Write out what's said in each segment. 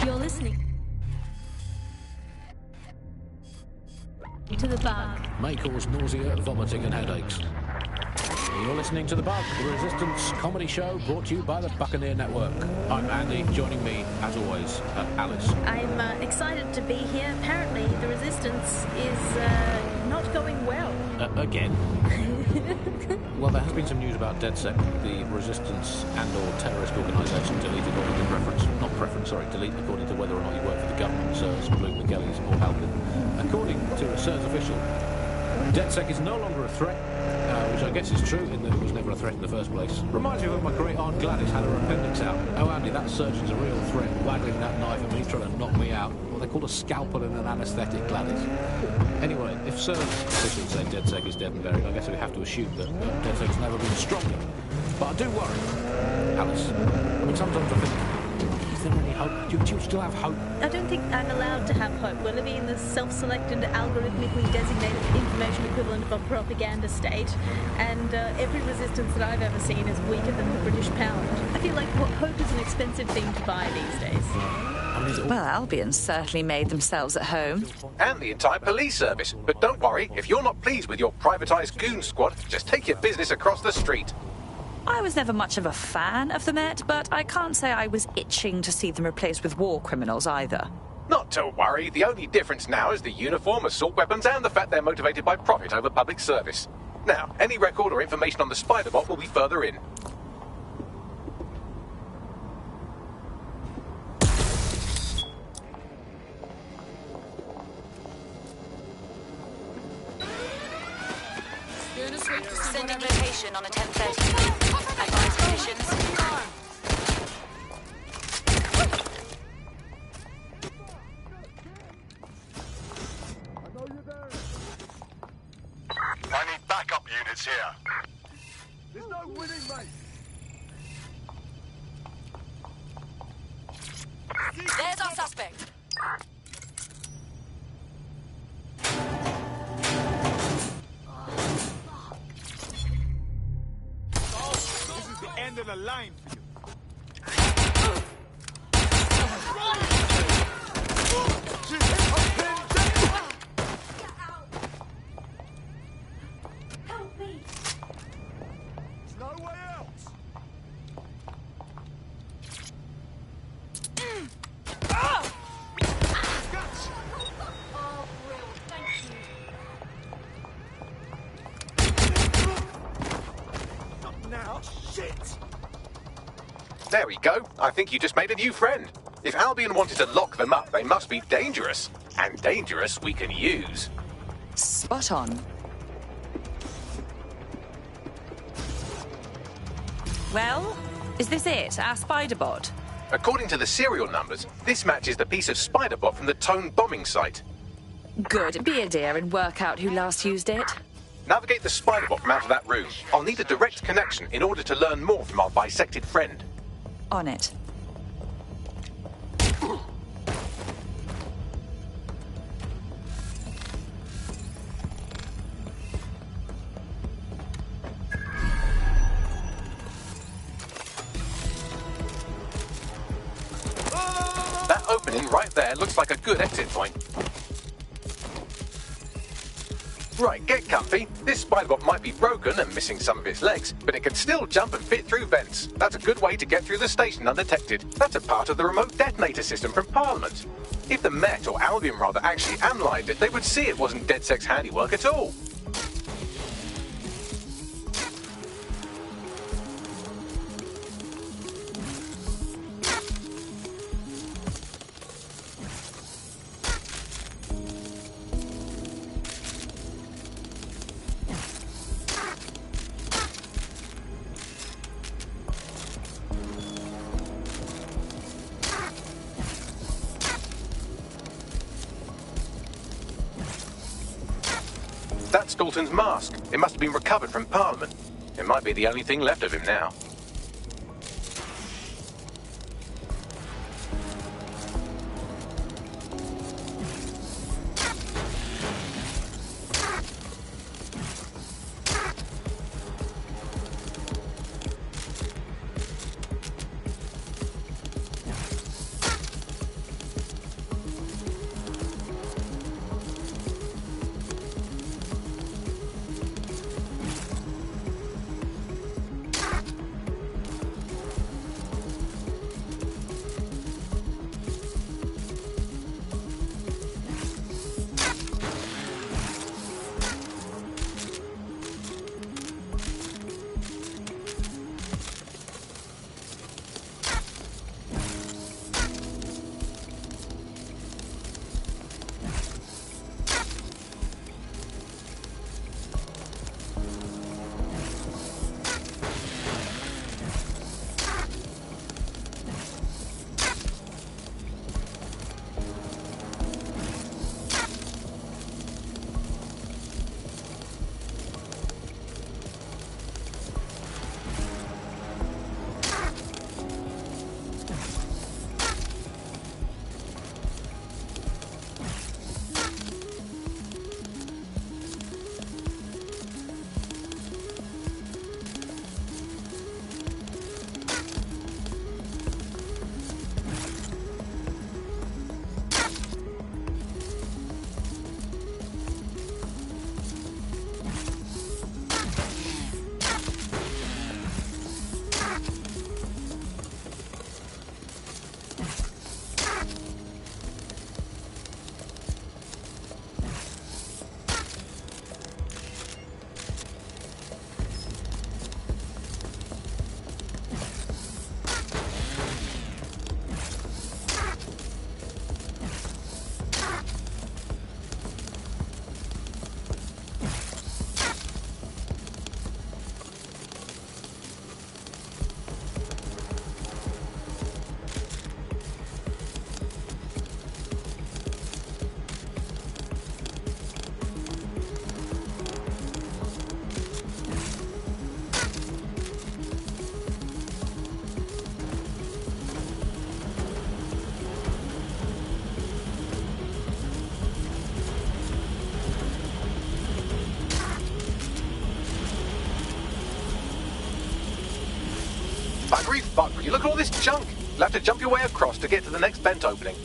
You're listening to The Bug. May cause nausea, vomiting and headaches. You're listening to The Bug, the Resistance comedy show brought to you by the Buccaneer Network. I'm Andy, joining me, as always, Alice. I'm excited to be here. Apparently, the Resistance is not going well. Again? Well, there has been some news about DedSec, the Resistance and/or terrorist organisation, delete according to delete according to whether or not you work for the government, SIRS, Blue McGillies or Alvin. According to a SIRS official, DedSec is no longer a threat, which I guess is true in that it was never a threat in the first place. Reminds me of when my great aunt Gladys had her appendix out. Oh, Andy, that surgeon's a real threat, waggling that knife at me, trying to knock me out. What they call a scalpel and an anaesthetic, Gladys. Anyway, if SIRS officials say DedSec is dead and buried, I guess we have to assume that DedSec's never been stronger. But I do worry, Alice. I mean, sometimes I think, is there any hope? Do you still have hope? I don't think I'm allowed to have hope. We're living in the self-selected, algorithmically designated information equivalent of a propaganda state, and every resistance that I've ever seen is weaker than the British pound. I feel like hope is an expensive thing to buy these days. Well, Albion certainly made themselves at home. And the entire police service. But don't worry, if you're not pleased with your privatised goon squad, just take your business across the street. I was never much of a fan of the Met, but I can't say I was itching to see them replaced with war criminals either. Not to worry, the only difference now is the uniform, assault weapons, and the fact they're motivated by profit over public service. Now, any record or information on the Spider-Bot will be further in. Sending location on a 10:30. Advanced conditions. I need backup units here. There's no winning, mate. There's our suspect. End of the line for you. Help me! There's no way else. Oh, Will, thank you. Not now. Shit. There we go. I think you just made a new friend. If Albion wanted to lock them up, they must be dangerous. And dangerous we can use. Spot on. Well, is this it, our Spider-Bot? According to the serial numbers, this matches the piece of Spider-Bot from the Tone bombing site. Good. Be a dear and work out who last used it. Navigate the Spider-Bot from out of that room. I'll need a direct connection in order to learn more from our bisected friend. On it. That opening right there looks like a good exit point. Right, get comfy. This Spider-Bot might be broken and missing some of its legs, but it can still jump and fit through vents. That's a good way to get through the station undetected. That's a part of the remote detonator system from Parliament. If the Met, or Albion rather, actually analysed it, they would see it wasn't DedSec's handiwork at all. That's Dalton's mask. It must have been recovered from Parliament. It might be the only thing left of him now. look at all this junk. You'll have to jump your way across to get to the next vent opening.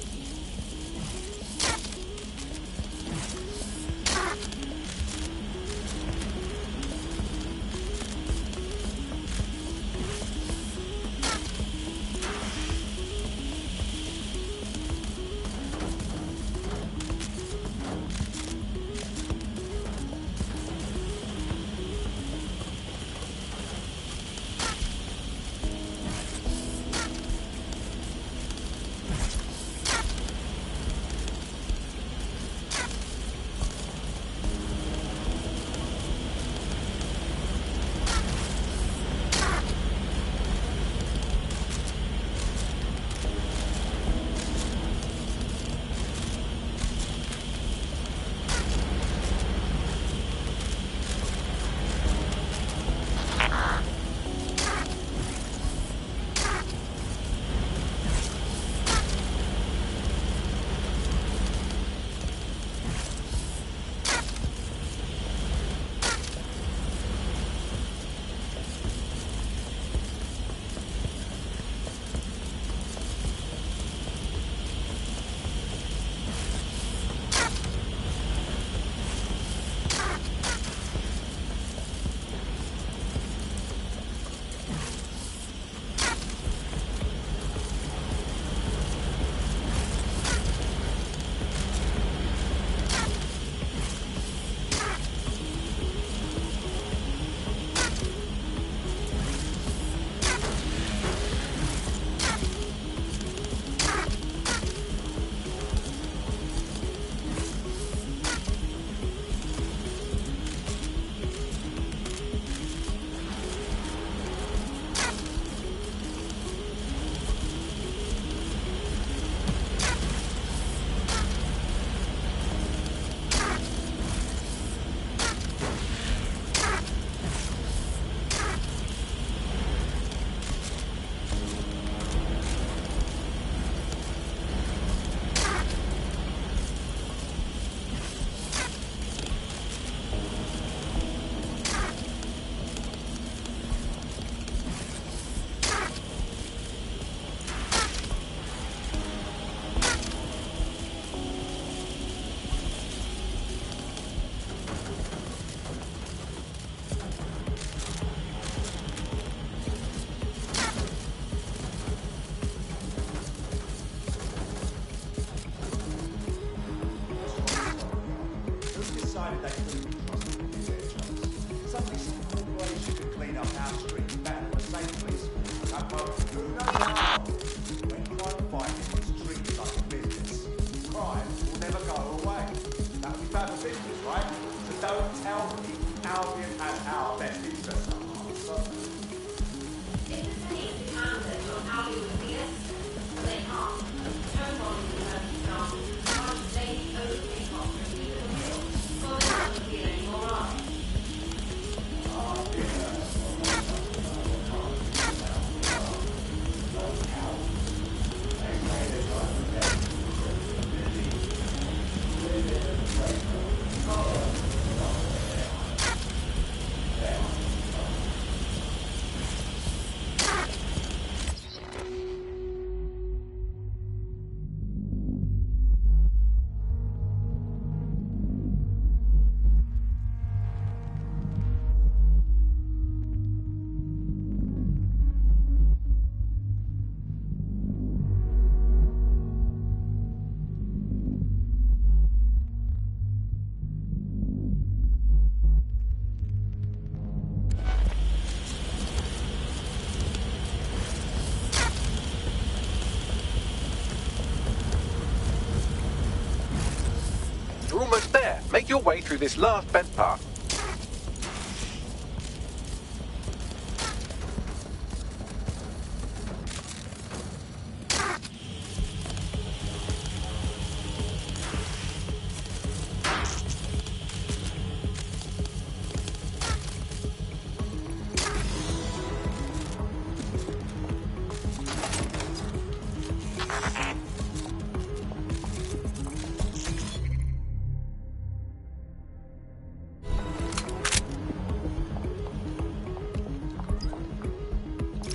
Almost there. Make your way through this last vent part.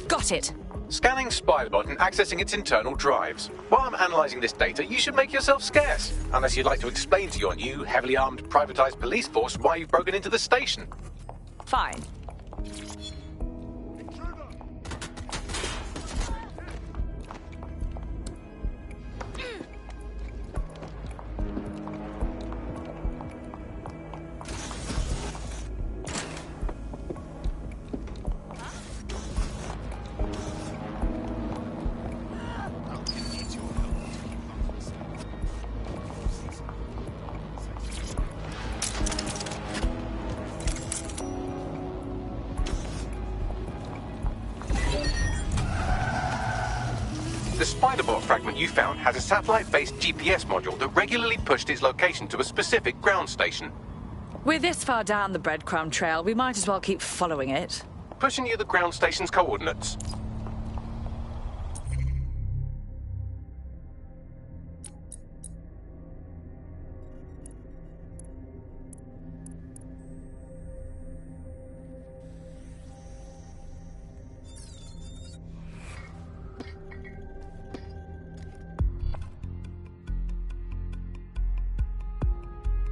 Got it. Scanning Spiderbot and accessing its internal drives. While I'm analysing this data, you should make yourself scarce. Unless you'd like to explain to your new, heavily armed, privatised police force why you've broken into the station. Fine. The Spiderbot fragment you found has a satellite-based GPS module that regularly pushed its location to a specific ground station. We're this far down the breadcrumb trail, we might as well keep following it. Pushing you the ground station's coordinates.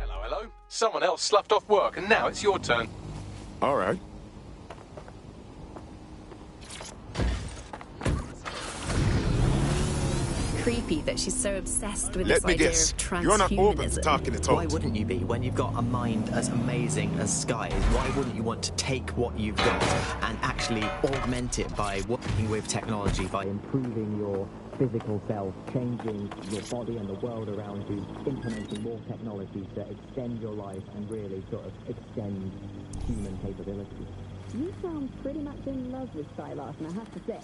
Hello. Someone else sloughed off work, and now it's your turn. All right. Creepy that she's so obsessed with Let this me idea guess. of You're not open transhumanism. to talking to Why talk. wouldn't you be when you've got a mind as amazing as Sky's? Why wouldn't you want to take what you've got and actually augment it by working with technology, by improving your physical self, changing your body and the world around you, implementing more technology to extend your life and really sort of extend human capabilities? You sound pretty much in love with Sky Larson, I have to say.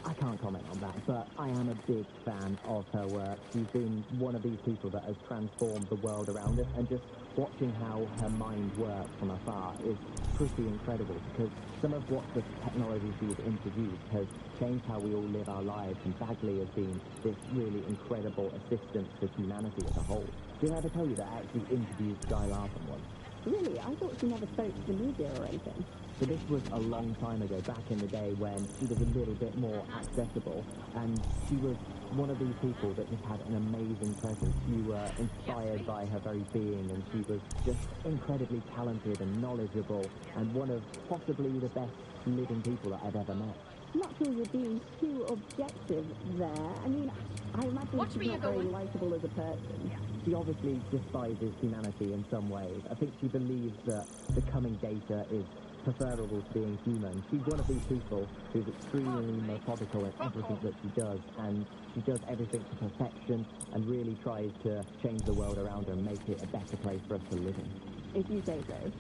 I can't comment on that, but I am a big fan of her work. She's been one of these people that has transformed the world around us, and just watching how her mind works from afar is pretty incredible, because some of what the technology she's introduced has changed how we all live our lives, and Bagley has been this really incredible assistance to humanity as a whole. Did I ever tell you that I actually interviewed Sky Larson once? Really? I thought she never spoke to the media or anything. So this was a long time ago, back in the day when she was a little bit more accessible, and she was one of these people that just had an amazing presence. You were inspired by her very being, and she was just incredibly talented and knowledgeable, and one of possibly the best living people that I've ever met. I'm not sure you're being too objective there. I mean, I imagine she's not very likeable as a person. She obviously despises humanity in some ways. I think she believes that becoming data is preferable to being human. She's one of these people who's extremely methodical in everything that she does, and she does everything to perfection and really tries to change the world around her and make it a better place for us to live in. If you say so.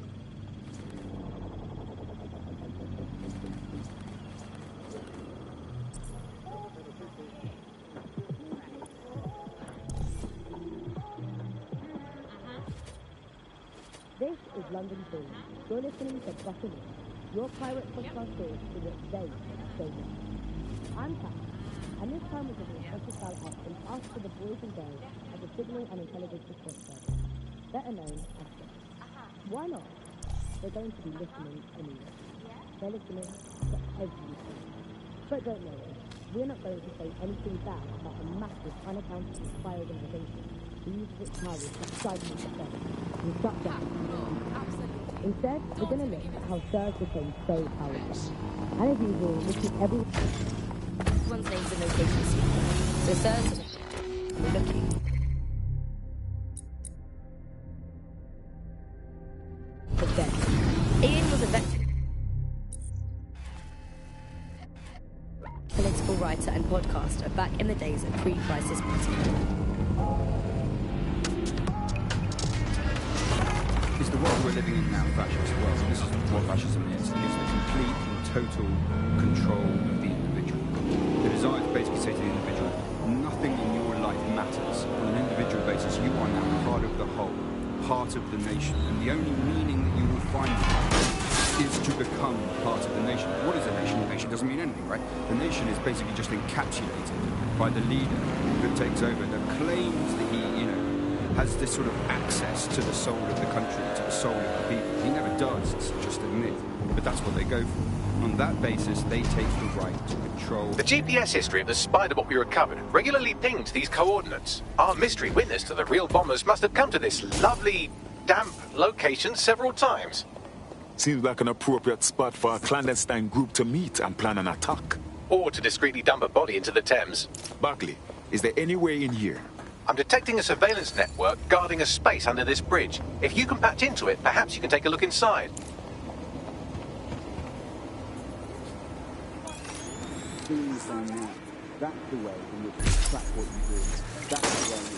This is London Food. You're listening to Bucking In, your pirate podcast series to which they say no. I'm Pat, and this time we're giving a special shout out and ask for the boys and girls at the Signal and Intelligence Response Service, better known as SIP. Why not? They're going to be listening anyway. They're listening to everything. But don't worry, we're not going to say anything bad about a massive, unaccountable spy organization who uses its powers to stifle itself and shut down. Instead, we're going to look at how SIRS became so powerful. And as usual, we'll keep Everyone's names and locations secret. So SIRS, we're looking for them. Ian was a veteran, political writer and podcaster back in the days of pre-crisis Britain. Is the world we're living in now fascist world? This is what fascism is the complete and total control of the individual. The desire to basically say to the individual, nothing in your life matters. On an individual basis, you are now part of the whole, part of the nation, and the only meaning that you will find in life is to become part of the nation. What is a nation? A nation doesn't mean anything, right? The nation is basically just encapsulated by the leader that takes over, that claims that he, has this sort of access to the soul of the country, to the soul of the people. He never does, it's just a myth. But that's what they go for. On that basis, they take the right to control... The GPS history of the spider bot we recovered regularly pinged these coordinates. Our mystery witness to the real bombers must have come to this lovely, damp location several times. Seems like an appropriate spot for a clandestine group to meet and plan an attack. Or to discreetly dump a body into the Thames. Buckley, is there any way in here? I'm detecting a surveillance network guarding a space under this bridge. If you can patch into it, perhaps you can take a look inside. That's the way in which you track what you do. That's the way in which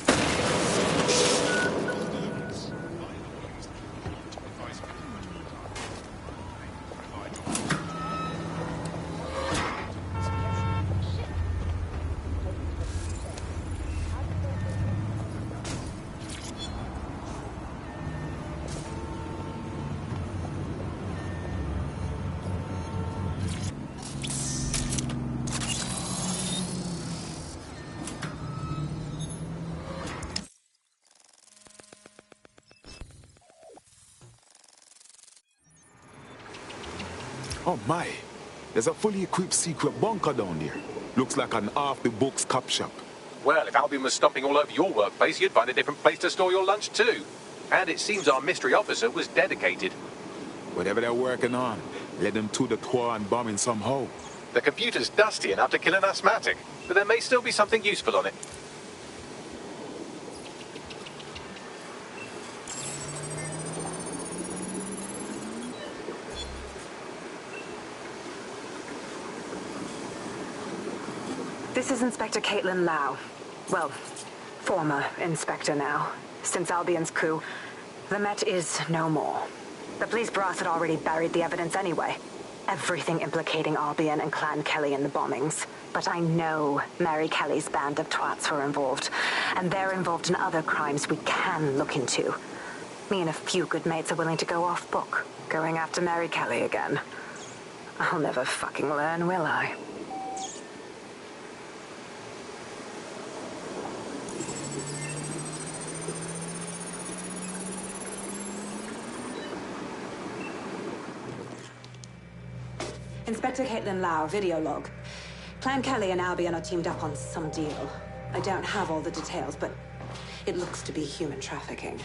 Oh my, there's a fully equipped secret bunker down there. Looks like an off-the-books cop shop. Well, if Albion was stomping all over your workplace, you'd find a different place to store your lunch too. And it seems our mystery officer was dedicated. Whatever they're working on, let them to the tour and bombing somehow. The computer's dusty enough to kill an asthmatic, but there may still be something useful on it. This is Inspector Caitlin Lau. Well, former inspector now. Since Albion's coup, the Met is no more. The police brass had already buried the evidence anyway. Everything implicating Albion and Clan Kelly in the bombings. But I know Mary Kelly's band of twats were involved. And they're involved in other crimes we can look into. Me and a few good mates are willing to go off book, going after Mary Kelly again. I'll never fucking learn, will I? Inspector Caitlin Lau, video log. Clan Kelly and Albion are teamed up on some deal. I don't have all the details, but it looks to be human trafficking.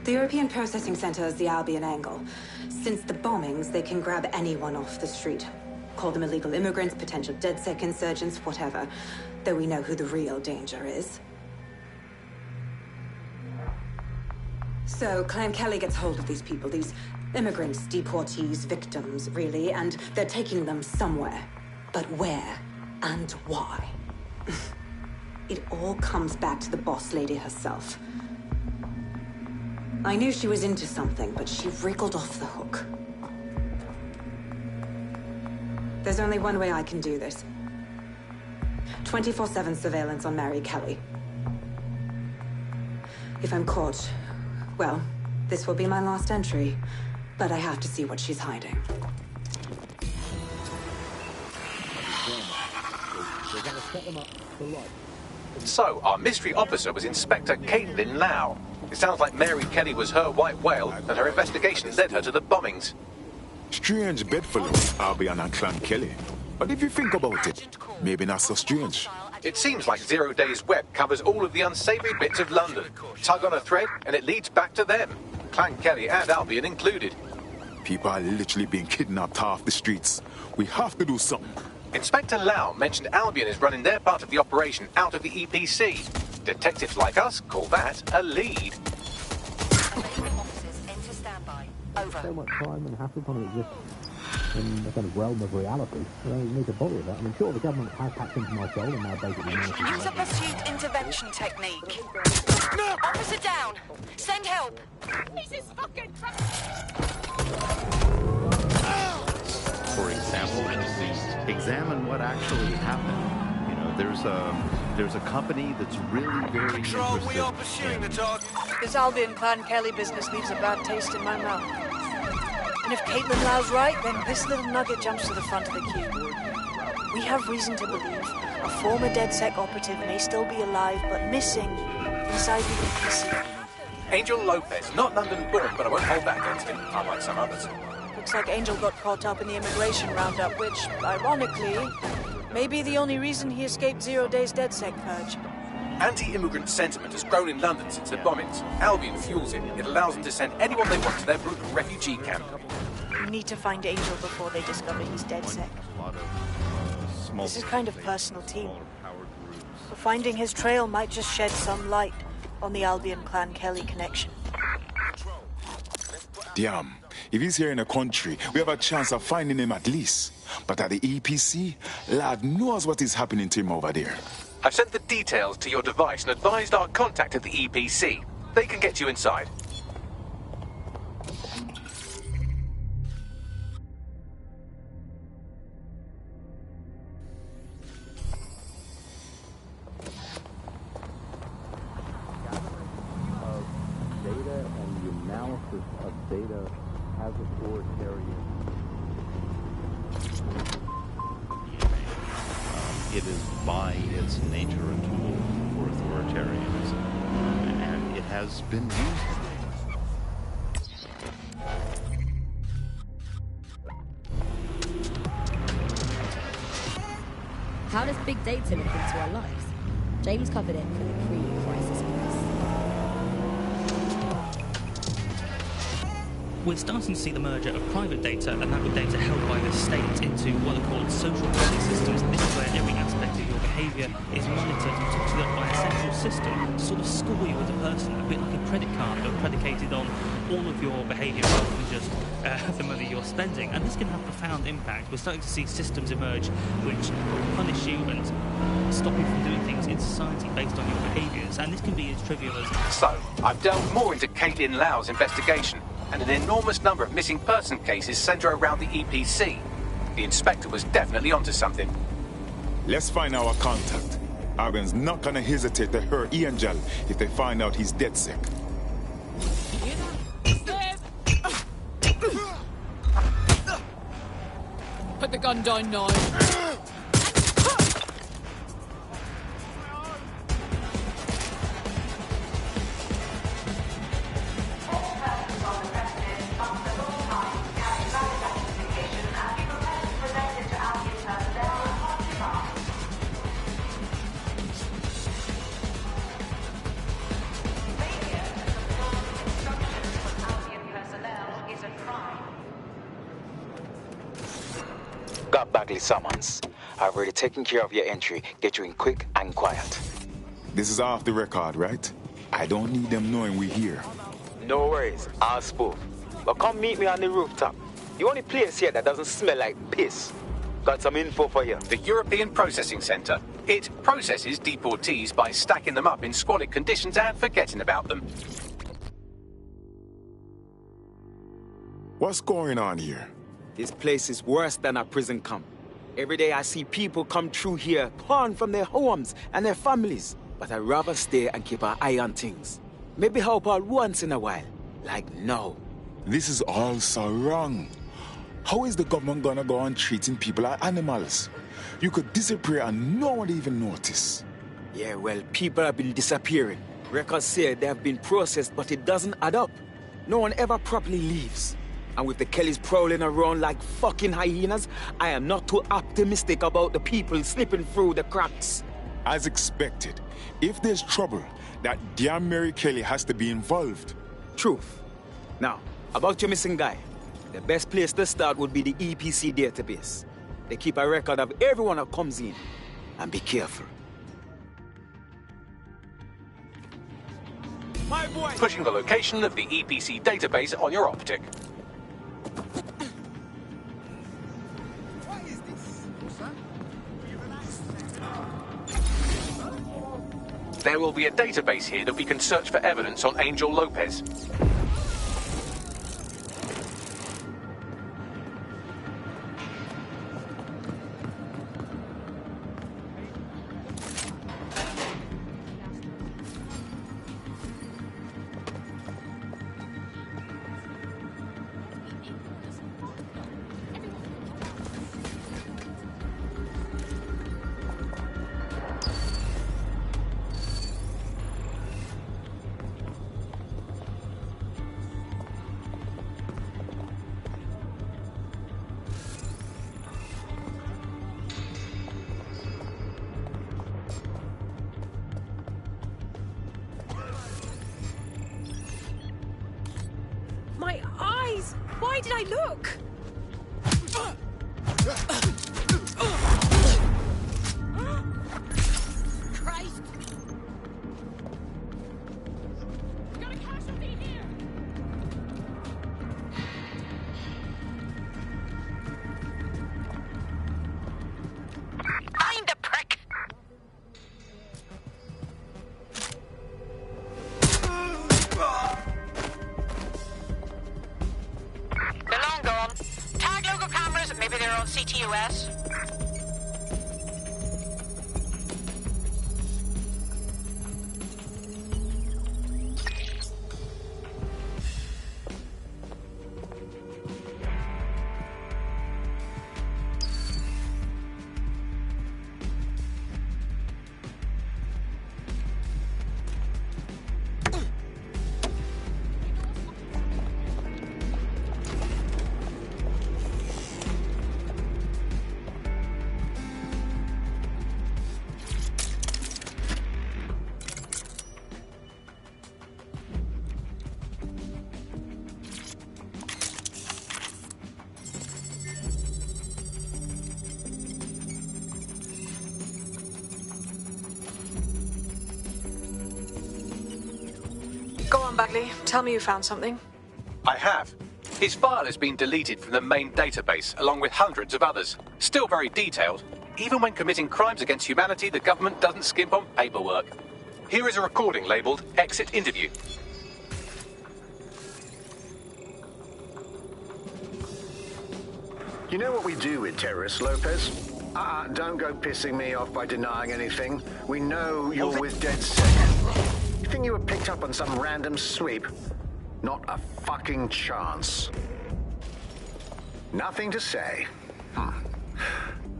The European Processing Center is the Albion angle. Since the bombings, they can grab anyone off the street. Call them illegal immigrants, potential DedSec insurgents, whatever. Though we know who the real danger is. So, Clan Kelly gets hold of these people, these immigrants, deportees, victims, really, and they're taking them somewhere. But where and why? It all comes back to the boss lady herself. I knew she was into something, but she wriggled off the hook. There's only one way I can do this. 24/7 surveillance on Mary Kelly. If I'm caught, well, this will be my last entry. But I have to see what she's hiding. So, our mystery officer was Inspector Caitlin Lau. It sounds like Mary Kelly was her white whale, and her investigation led her to the bombings. Strange bedfellow, Albion and Clan Kelly. But if you think about it, maybe not so strange. It seems like 0 Days Web covers all of the unsavory bits of London. Tug on a thread, and it leads back to them. Clan Kelly and Albion included. People are literally being kidnapped off the streets. We have to do something. Inspector Lau mentioned Albion is running their part of the operation out of the EPC. Detectives like us call that a lead. So much time and hassle trying to exist in the kind of realm of reality. I don't need to bother with that. I mean, sure, the government has hacked into my soul and now basically... Use a pursuit intervention technique. No! Officer down! Send help! This is fucking... For example, examine what actually happened. You know, there's a company that's really very Control, interested we are pursuing the target. This Albion Clan Kelly business leaves a bad taste in my mouth. And if Caitlin Lau's right, then this little nugget jumps to the front of the queue. We have reason to believe a former DedSec operative may still be alive, but missing inside the EPC. Angel Lopez, not London born, but I won't hold that against him, unlike some others. Looks like Angel got caught up in the immigration roundup, which, ironically, may be the only reason he escaped 0 Day's DedSec purge. Anti-immigrant sentiment has grown in London since the bombings. Albion fuels it. It allows them to send anyone they want to their brutal refugee camp. We need to find Angel before they discover he's DedSec. This is kind of personal, team. But finding his trail might just shed some light on the Albion Clan Kelly connection. Damn. If he's here in the country, we have a chance of finding him at least. But at the EPC, lad knows what is happening to him over there. I've sent the details to your device and advised our contact at the EPC. They can get you inside. Data and the analysis of data as authoritarian. It is by its nature a tool for authoritarianism, and it has been used. How does big data look into our lives? James covered it for the pre-crisis piece. We're starting to see the merger of private data and that with data held by the state into what are called social policy systems. This is where every aspect of your behaviour is monitored and totted up by a central system to sort of score you as a person, a bit like a credit card, but predicated on all of your behaviour rather than just the money you're spending. And this can have profound impact. We're starting to see systems emerge which punish you and stop you from doing things in society based on your behaviours. And this can be as trivial as... So, I've delved more into Caitlin Lau's investigation, and an enormous number of missing person cases centre around the EPC. The inspector was definitely onto something. Let's find our contact. Albion's not gonna hesitate to hurt Angel if they find out he's DedSec. Put the gun down now. Got Bagley summons. I've already taken care of your entry. Get you in quick and quiet. This is off the record, right? I don't need them knowing we're here. No worries, I'll spoof. But come meet me on the rooftop. The only place here that doesn't smell like piss. Got some info for you. The European Processing Centre. It processes deportees by stacking them up in squalid conditions and forgetting about them. What's going on here? This place is worse than a prison camp. Every day I see people come through here, torn from their homes and their families. But I'd rather stay and keep an eye on things. Maybe help out once in a while. Like now. This is all so wrong. How is the government gonna go on treating people like animals? You could disappear and no one even notice. Yeah, well, people have been disappearing. Records say they have been processed, but it doesn't add up. No one ever properly leaves. And with the Kellys prowling around like fucking hyenas, I am not too optimistic about the people slipping through the cracks. As expected, if there's trouble, that damn Mary Kelly has to be involved. Truth. Now, about your missing guy. The best place to start would be the EPC database. They keep a record of everyone that comes in. And be careful. My boy. Pushing the location of the EPC database on your optic. There will be a database here that we can search for evidence on Angel Lopez. Why did I look? Christ! Got a casualty here! Find the prick! They're long gone. Tag local cameras, maybe they're on CTUS. Go on, Bagley. Tell me you found something. I have. His file has been deleted from the main database, along with hundreds of others. Still very detailed. Even when committing crimes against humanity, the government doesn't skimp on paperwork. Here is a recording labelled Exit Interview. You know what we do with terrorists, Lopez? Don't go pissing me off by denying anything. We know you're with DedSec. You think you were picked up on some random sweep? Not a fucking chance. Nothing to say.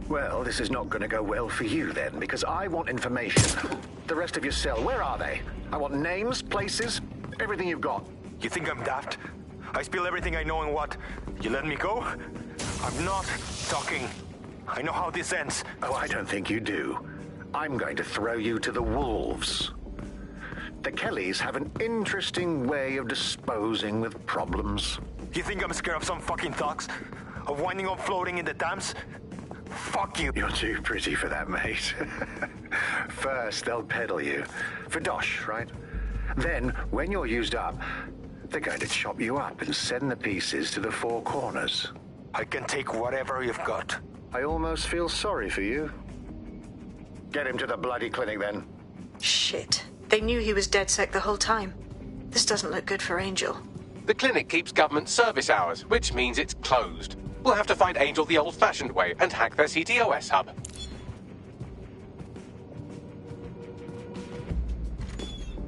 Well, this is not going to go well for you then, because I want information. The rest of your cell, where are they? I want names, places, everything you've got. You think I'm daft? I spill everything I know and what? You let me go? I'm not talking. I know how this ends. Oh, I don't think you do. I'm going to throw you to the wolves. The Kellys have an interesting way of disposing with problems. You think I'm scared of some fucking thugs? Of winding up floating in the dams? Fuck you. You're too pretty for that, mate. First, they'll peddle you. For dosh, right? Then, when you're used up, they're going to chop you up and send the pieces to the four corners. I can take whatever you've got. I almost feel sorry for you. Get him to the bloody clinic, then. Shit. They knew he was DedSec the whole time. This doesn't look good for Angel. The clinic keeps government service hours, which means it's closed. We'll have to find Angel the old-fashioned way and hack their CTOS hub.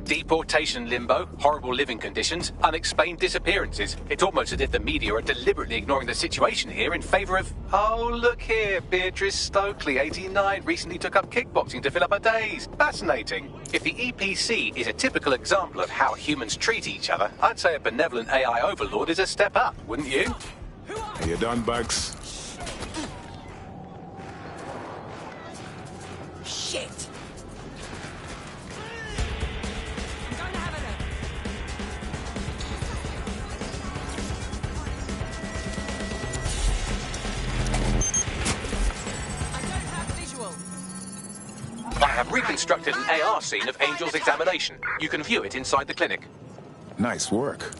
Deportation limbo, horrible living conditions, unexplained disappearances. It's almost as if the media are deliberately ignoring the situation here in favour of... Oh, look here, Beatrice Stokely, 89, recently took up kickboxing to fill up her days. Fascinating. If the EPC is a typical example of how humans treat each other, I'd say a benevolent AI overlord is a step up, wouldn't you? Are you done, Bugs? Shit! I have reconstructed an AR scene of Angel's examination. You can view it inside the clinic. Nice work.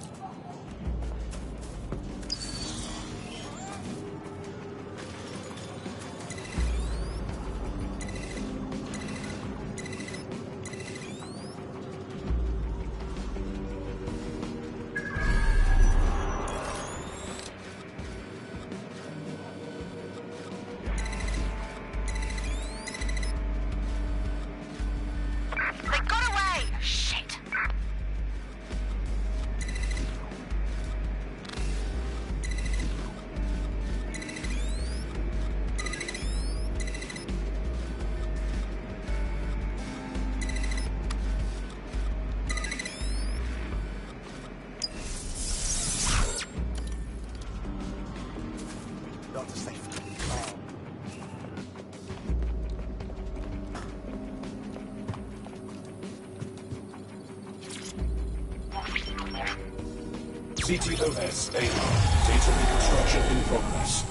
CT Lopez, AR. Data reconstruction in progress.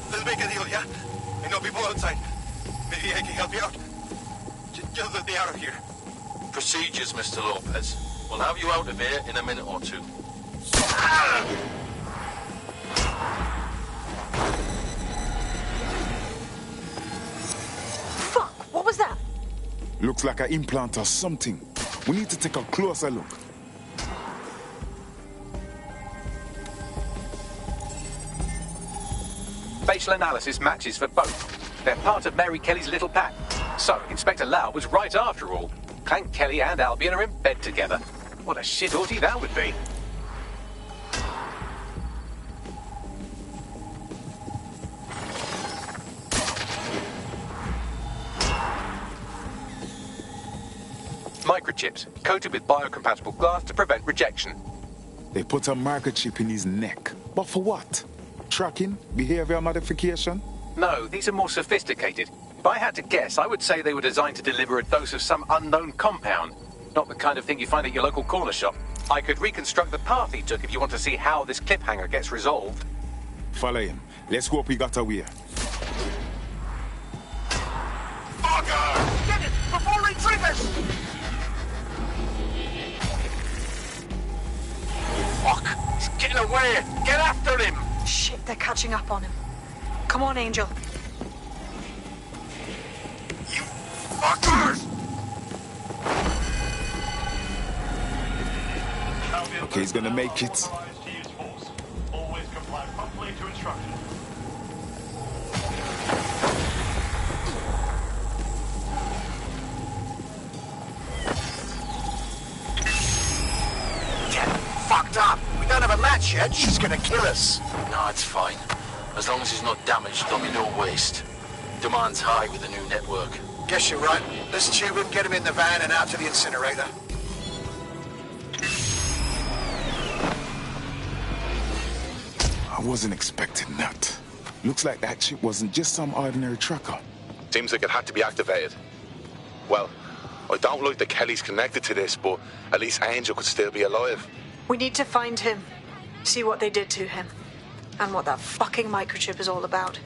Let's make a deal, yeah? I know people outside. Maybe I can help you out. Just let me out of here. Procedures, Mr. Lopez. We'll have you out of here in a minute or two. Fuck! What was that? Looks like an implant or something. We need to take a closer look. Facial analysis matches for both. They're part of Mary Kelly's little pack. So, Inspector Lau was right after all. Clank Kelly and Albion are in bed together. What a shit orgy that would be. Microchips, coated with biocompatible glass to prevent rejection. They put a microchip in his neck. But for what? Tracking? Behavior modification? No, these are more sophisticated. If I had to guess, I would say they were designed to deliver a dose of some unknown compound. Not the kind of thing you find at your local corner shop. I could reconstruct the path he took if you want to see how this cliffhanger gets resolved. Follow him. Let's hope he got away. Fucker! Get it! Before he triggers! Fuck! He's getting away! Get after him! Shit, they're catching up on him. Come on, Angel. You fuckers! Okay, he's gonna make it. Always comply promptly to instructions. Get fucked up. We don't have a match yet. She's gonna kill us. No, it's fine. As long as he's not damaged, there'll be no waste. Demand's high with the new network. Guess you're right. Let's tube him, get him in the van and out to the incinerator. I wasn't expecting that. Looks like that chip wasn't just some ordinary tracker. Seems like it had to be activated. Well, I don't like that Kelly's connected to this, but at least Angel could still be alive. We need to find him. See what they did to him. And what that fucking microchip is all about.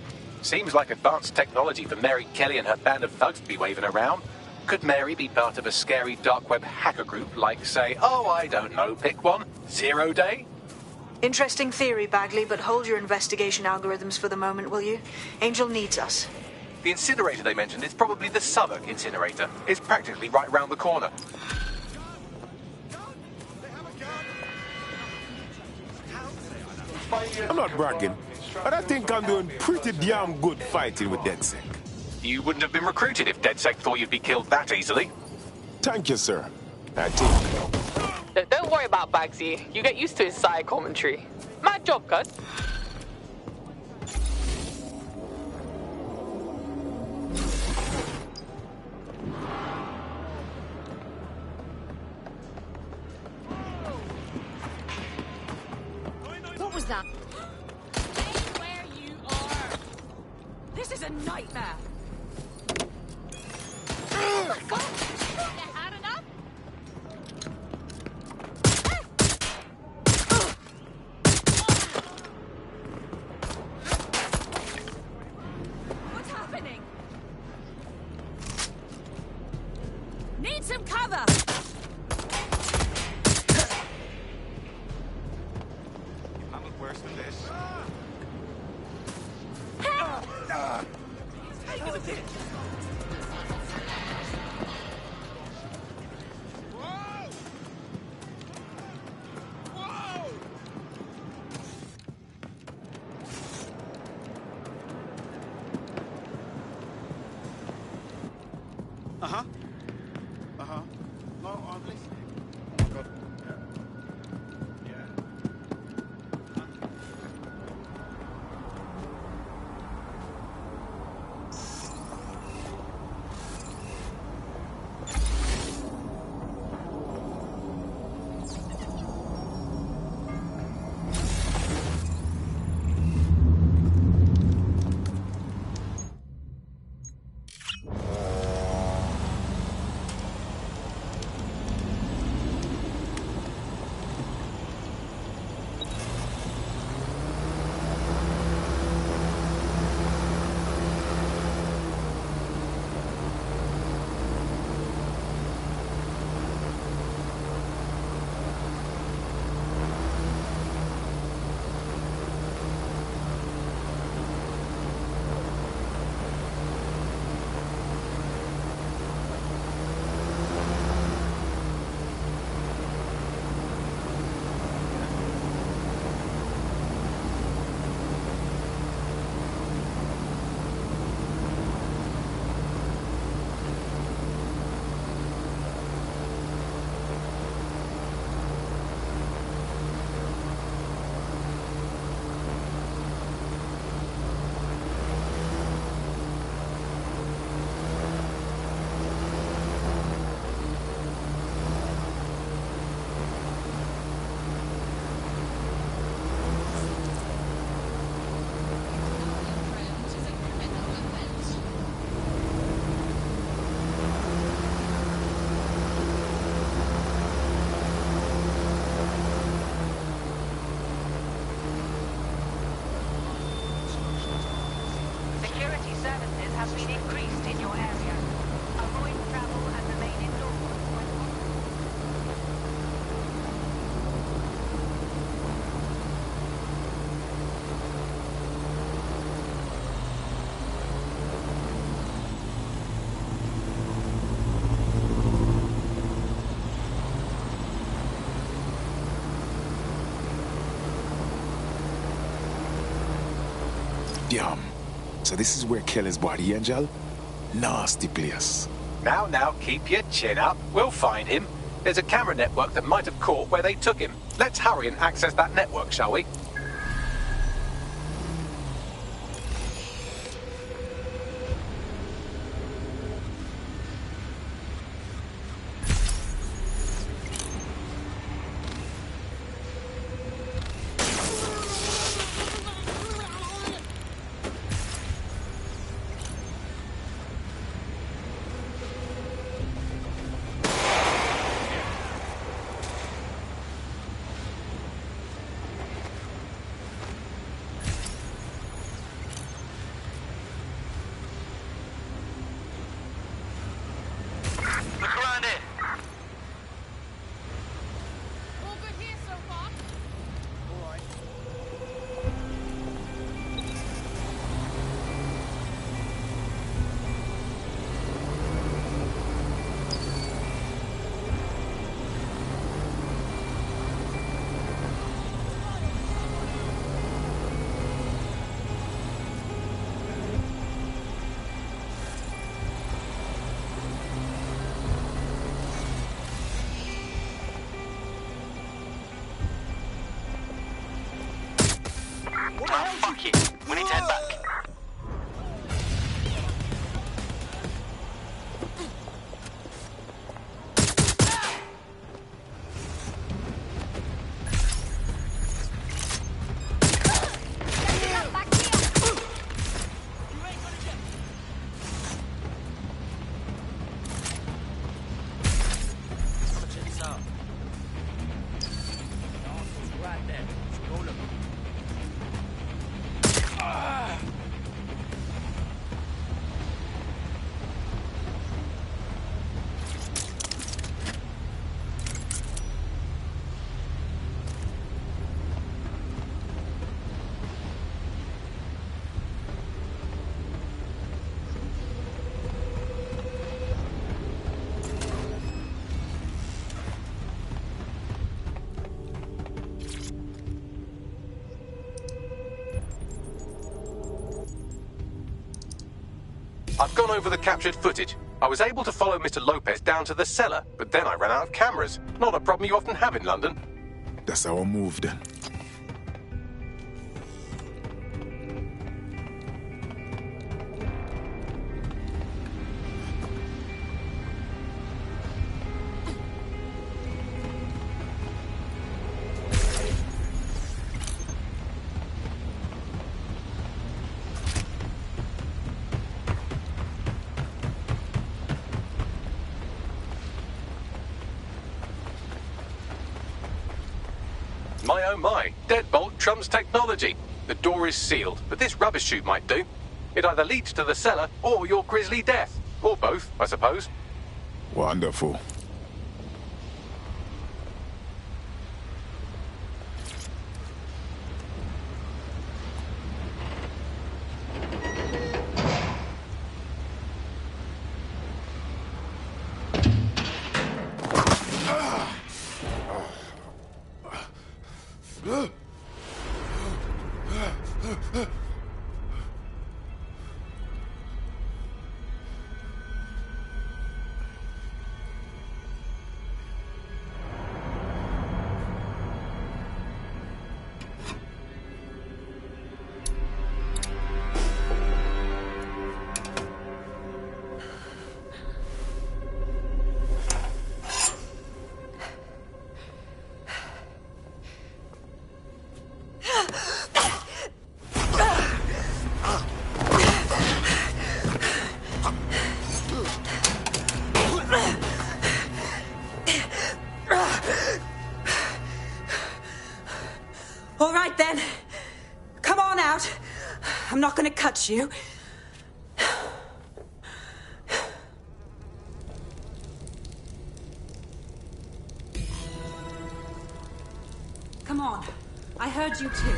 Seems like advanced technology for Mary Kelly and her band of thugs to be waving around. Could Mary be part of a scary dark web hacker group like, say, oh, I don't know, pick one, 0 Day? Interesting theory, Bagley, but hold your investigation algorithms for the moment, will you? Angel needs us. The incinerator they mentioned is probably the Southwark incinerator. It's practically right round the corner. I'm not bragging, but I think I'm doing pretty damn good fighting with DedSec. You wouldn't have been recruited if DedSec thought you'd be killed that easily. Thank you, sir. I think. Don't worry about Bagsy. You get used to his side commentary. Mad job, cuz. What was that? Stay where you are. This is a nightmare. Oh my God! They had enough? What's happening? Need some cover. I'm worse than this. Take him a bit. Uh-huh. Uh-huh. No, I'm listening. Good. Damn. So this is where Kelly's body, Angel? Nasty place. Now, keep your chin up. We'll find him. There's a camera network that might have caught where they took him. Let's hurry and access that network, shall we? Fuck it. We need to head back. I've gone over the captured footage. I was able to follow Mr. Lopez down to the cellar, but then I ran out of cameras. Not a problem you often have in London. That's our move then. My oh my, deadbolt trumps technology. The door is sealed, but this rubbish chute might do. It either leads to the cellar or your grisly death. Or both, I suppose. Wonderful. All right, then. Come on out. I'm not going to cut you. Come on. I heard you too.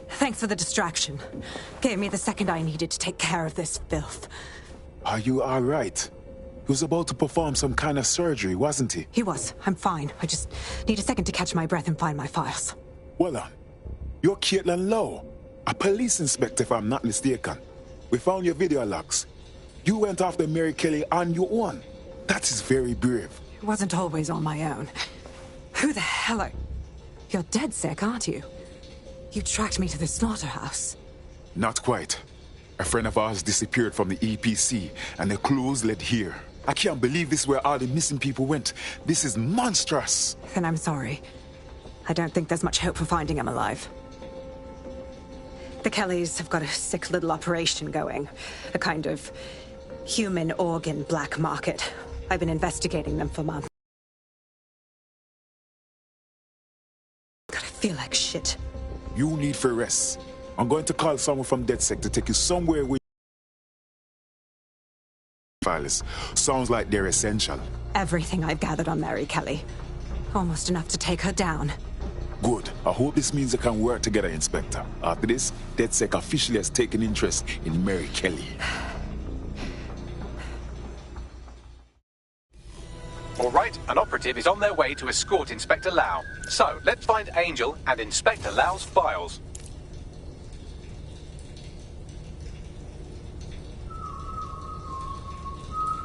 Thanks for the distraction. Gave me the second I needed to take care of this filth. Are you all right? He was about to perform some kind of surgery, wasn't he? He was. I'm fine. I just need a second to catch my breath and find my files. Well, you're Caitlin Lowe, a police inspector if I'm not mistaken. We found your video logs. You went after Mary Kelly on your own. That is very brave. It wasn't always on my own. Who the hell are... You're dead sick, aren't you? You tracked me to the slaughterhouse. Not quite. A friend of ours disappeared from the EPC, and the clues led here. I can't believe this is where all the missing people went. This is monstrous. Then I'm sorry. I don't think there's much hope for finding him alive. The Kellys have got a sick little operation going. A kind of human organ black market. I've been investigating them for months. God, I feel like shit. You need for rest. I'm going to call someone from DedSec to take you somewhere where files. Sounds like they're essential. Everything I've gathered on Mary Kelly. Almost enough to take her down. Good. I hope this means they can work together, Inspector. After this, DedSec officially has taken interest in Mary Kelly. All right, an operative is on their way to escort Inspector Lau. So, let's find Angel and Inspector Lau's files.